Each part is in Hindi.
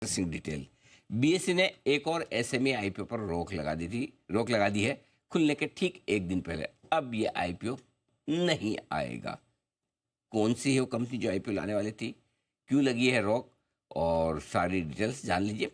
Interesting detail. बीएसई ने एक और एसएमई आईपीओ पर रोक लगा दी है खुलने के ठीक एक दिन पहले। अब ये आईपीओ नहीं आएगा। कौन सी है वो कंपनी जो आईपीओ लाने वाली थी, क्यों लगी है रोक, और सारी डिटेल्स जान लीजिए।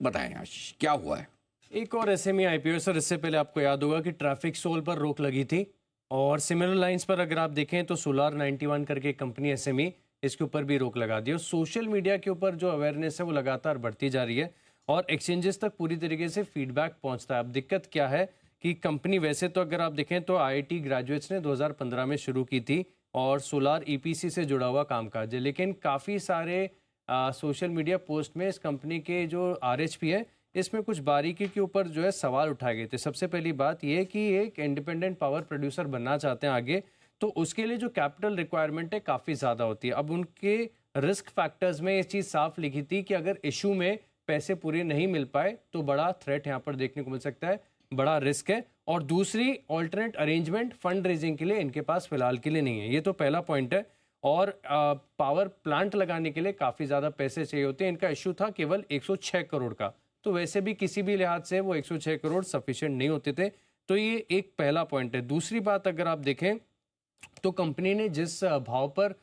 बताएं आशीष, क्या हुआ है? एक और एसएमई आईपीओ सर, इससे पहले आपको याद होगा कि ट्रैफिक सोल पर रोक लगी थी, और सिमिलर लाइंस पर अगर आप देखें तो सोलार 91 करके कंपनी एसएमई, इसके ऊपर भी रोक लगा दी। और सोशल मीडिया के ऊपर जो अवेयरनेस है वो लगातार बढ़ती जा रही है और एक्सचेंजेस तक पूरी तरीके से फीडबैक पहुंचता है। अब दिक्कत क्या है कि कंपनी, वैसे तो अगर आप देखें तो आईआईटी ग्रेजुएट्स ने 2015 में शुरू की थी और सोलार ईपीसी से जुड़ा हुआ कामकाज है, लेकिन काफ़ी सारे सोशल मीडिया पोस्ट में इस कंपनी के जो आरएचपी है इसमें कुछ बारीकी के ऊपर जो है सवाल उठाए गए थे। सबसे पहली बात यह कि एक इंडिपेंडेंट पावर प्रोड्यूसर बनना चाहते हैं आगे, तो उसके लिए जो कैपिटल रिक्वायरमेंट है काफ़ी ज़्यादा होती है। अब उनके रिस्क फैक्टर्स में ये चीज़ साफ लिखी थी कि अगर इशू में पैसे पूरे नहीं मिल पाए तो बड़ा थ्रेट यहाँ पर देखने को मिल सकता है, बड़ा रिस्क है। और दूसरी, ऑल्टरनेट अरेंजमेंट फंड रेजिंग के लिए इनके पास फिलहाल के लिए नहीं है। ये तो पहला पॉइंट है। और पावर प्लांट लगाने के लिए काफ़ी ज़्यादा पैसे चाहिए होते हैं। इनका इशू था केवल 106 करोड़ का, तो वैसे भी किसी भी लिहाज से वो 106 करोड़ सफिशिएंट नहीं होते थे। तो ये एक पहला पॉइंट है। दूसरी बात, अगर आप देखें तो कंपनी ने जिस भाव पर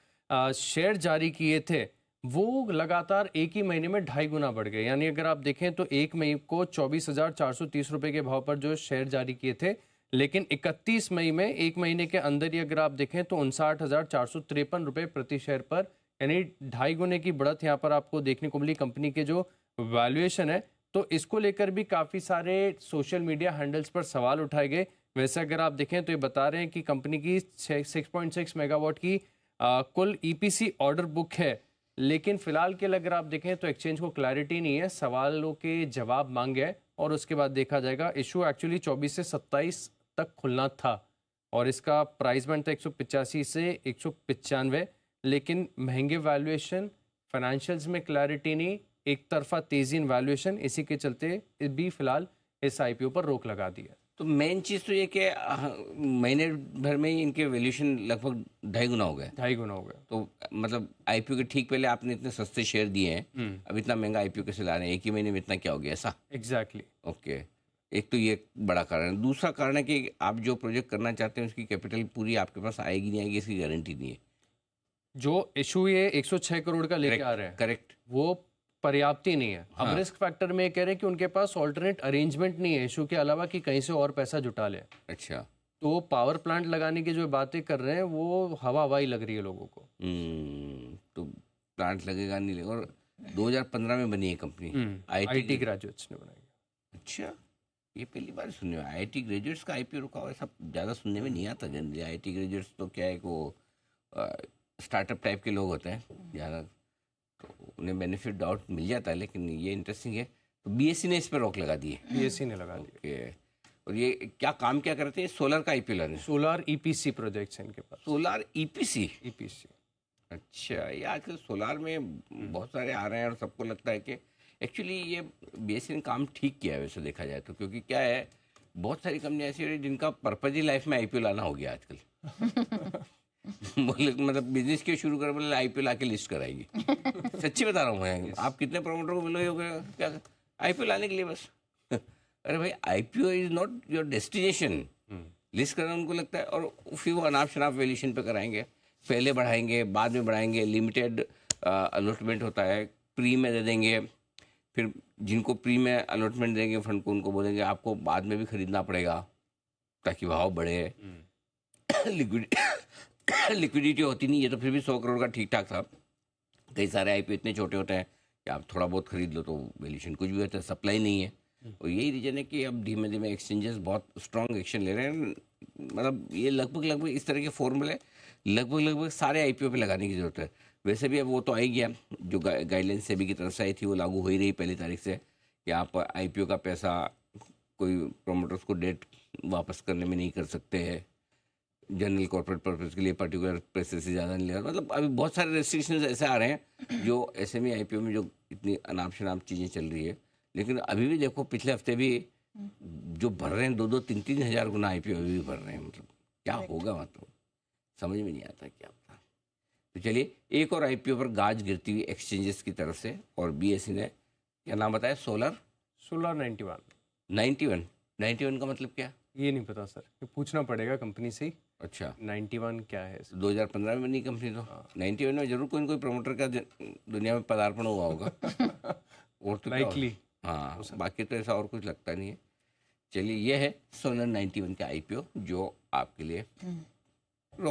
शेयर जारी किए थे वो लगातार एक ही महीने में 2.5 गुना बढ़ गए। यानी अगर आप देखें तो 1 मई को 24,430 रुपये के भाव पर जो शेयर जारी किए थे, लेकिन 31 मई में, एक महीने के अंदर ही अगर आप देखें तो 59,453 रुपये प्रति शेयर पर, यानी 2.5 गुने की बढ़त यहाँ पर आपको देखने को मिली कंपनी के जो वैल्यूएशन है। तो इसको लेकर भी काफ़ी सारे सोशल मीडिया हैंडल्स पर सवाल उठाए गए। वैसे अगर आप देखें तो ये बता रहे हैं कि कंपनी की 6.6 मेगावाट की कुल ईपीसी ऑर्डर बुक है, लेकिन फिलहाल के लिए अगर आप देखें तो एक्सचेंज को क्लैरिटी नहीं है, सवालों के जवाब मांगे हैं और उसके बाद देखा जाएगा। इशू एक्चुअली 24 से 27 तक खुलना था और इसका प्राइस बैंड था 185 से 195, लेकिन महंगे वैल्यूएशन, फाइनेंशियल्स में क्लैरिटी नहीं, एक तरफा तेजी इन वैल्यूएशन, इसी के चलते भी फिलहाल इस आईपीओ पर रोक लगा दी है। तो मेन चीज़ तो ये कि महीने भर में ही इनके वैल्यूएशन लगभग 2.5 गुना हो गए। 2.5 गुना हो गया। तो मतलब आईपीओ के ठीक पहले आपने इतने सस्ते शेयर दिए हैं, अब इतना महंगा आईपीओ कैसे ला रहे हैं? एक ही महीने में इतना क्या हो गया ऐसा? एग्जैक्टली। ओके, एक तो ये बड़ा कारण है। दूसरा कारण है कि आप जो प्रोजेक्ट करना चाहते हैं उसकी कैपिटल पूरी आपके पास आएगी नहीं आएगी, इसकी गारंटी नहीं है। जो इशू ये 106 करोड़ का लेके आ रहे हैं, करेक्ट, वो पर्याप्त ही नहीं है। हाँ। अब रिस्क फैक्टर में ये कह रहे हैं कि उनके पास ऑल्टरनेट अरेंजमेंट नहीं है इशू के अलावा कि कहीं से और पैसा जुटा ले। अच्छा, तो पावर प्लांट लगाने की जो बातें कर रहे हैं वो हवा हवाई लग रही है लोगों को। तो प्लांट लगेगा नहीं लगेगा। और 2015 में बनी है कंपनी, आईआईटी ग्रेजुएट्स ने बनाई। अच्छा, ये पहली बार सुनने में। आईआईटी ग्रेजुएट्स का आईपीओ रुका हुआ है, सब ज़्यादा सुनने में नहीं आता जनरली। आईआईटी ग्रेजुएट्स तो क्या है कि वो स्टार्टअप टाइप के लोग होते हैं ज़्यादा, तो उन्हें बेनिफिट डाउट मिल जाता है। लेकिन ये इंटरेस्टिंग है। तो बीएसई ने इस पर रोक लगा दी है। बीएसई ने लगा दी। ओके, और ये क्या काम क्या करते हैं? सोलर का आईपीओ लाने, सोलार ईपीसी प्रोजेक्ट्स हैं इनके पास। Solar EPC. ईपीसी, अच्छा, ये आजकल सोलार में बहुत सारे आ रहे हैं और सबको लगता है कि एक्चुअली ये बीएसई ने काम ठीक किया है वैसे देखा जाए तो। क्योंकि क्या है, बहुत सारी कंपनियां ऐसी हो रही जिनका पर्पज ही लाइफ में आईपीओ लाना हो गया आजकल। बोले मतलब बिजनेस के शुरू कर, बोले आईपीओ ला के लिस्ट कराएगी। सच्ची बता रहा हूँ मैं। आप कितने प्रमोटर को मिलोगे क्या आईपीओ लाने के लिए बस? अरे भाई, IPO is not your destination. List करना उनको लगता है और फिर वो अनाप शनाप वैल्यूएशन पे कराएंगे, पहले बढ़ाएंगे बाद में बढ़ाएंगे, लिमिटेड अलॉटमेंट होता है, प्री में दे देंगे। फिर जिनको प्री में अलॉटमेंट देंगे फंड को, उनको बोलेंगे आपको बाद में भी खरीदना पड़ेगा ताकि भाव बढ़े। लिक्विडिटी होती नहीं। ये तो फिर भी 100 करोड़ का ठीक ठाक था। कई सारे आईपीओ इतने छोटे होते हैं कि आप थोड़ा बहुत खरीद लो तो वैल्यूएशन कुछ भी होता है, सप्लाई नहीं है। और यही रीजन है कि अब धीमे धीमे एक्सचेंजेस बहुत स्ट्रॉन्ग एक्शन ले रहे हैं। मतलब ये लगभग इस तरह के फॉर्मूले लगभग सारे आईपीओ पे लगाने की ज़रूरत है। वैसे भी अब वो तो आ ही गया, जो गाइडलाइन सेबी की तरफ से आई थी वो लागू हो ही रही 1 तारीख से, कि आप आईपीओ का पैसा कोई प्रोमोटर्स को डेट वापस करने में नहीं कर सकते हैं, जनरल कॉर्पोरेट पर्पज़ के लिए पर्टिकुलर पैसे से ज़्यादा नहीं लेगा। मतलब अभी बहुत सारे रेस्ट्रिक्शंस ऐसे आ रहे हैं जो एसएमई आईपीओ में जो इतनी अनाप शनाप चीज़ें चल रही है। लेकिन अभी भी देखो, पिछले हफ्ते भी जो भर रहे हैं 2-2, 3-3 हज़ार गुना आईपीओ अभी भी भर रहे हैं। मतलब क्या होगा, मतलब समझ में नहीं आता क्या होता। तो चलिए, एक और आईपीओ पर गाज गिरती हुई एक्सचेंजेस की तरफ से, और बीएसई ने क्या नाम बताया? Solar solar 91। 91। 91 का मतलब क्या? ये नहीं पता सर, ये पूछना पड़ेगा कंपनी से ही। अच्छा, 91 क्या है? 2015 में बनी कंपनी तो 91 में जरूर कोई न कोई प्रमोटर का दुनिया में पदार्पण हुआ होगा। और तो क्या लाइकली। होगा? हाँ, बाकी तो ऐसा और कुछ लगता नहीं है। चलिए, ये है सोलर 91 का IPO जो आपके लिए